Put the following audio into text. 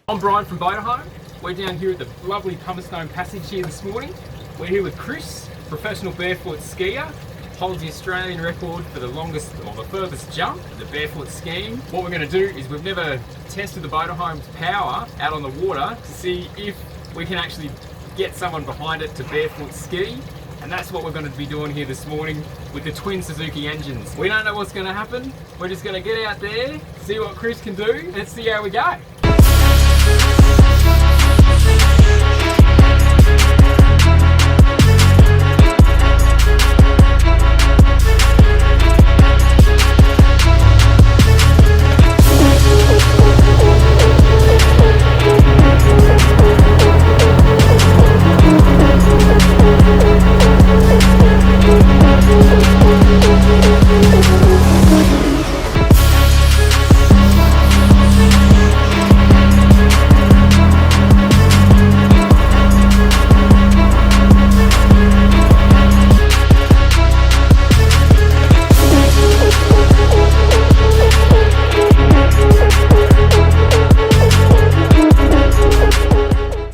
I'm Brian from Boatahome. We're down here at the lovely Pumicestone Passage here this morning. We're here with Chris, professional barefoot skier, holds the Australian record for the longest or the furthest jump, the barefoot skiing. What we're going to do is we've never tested the Boatahome's power out on the water to see if we can actually get someone behind it to barefoot ski. And that's what we're going to be doing here this morning with the twin Suzuki engines. We don't know what's going to happen. We're just going to get out there, see what Chris can do, and see how we go.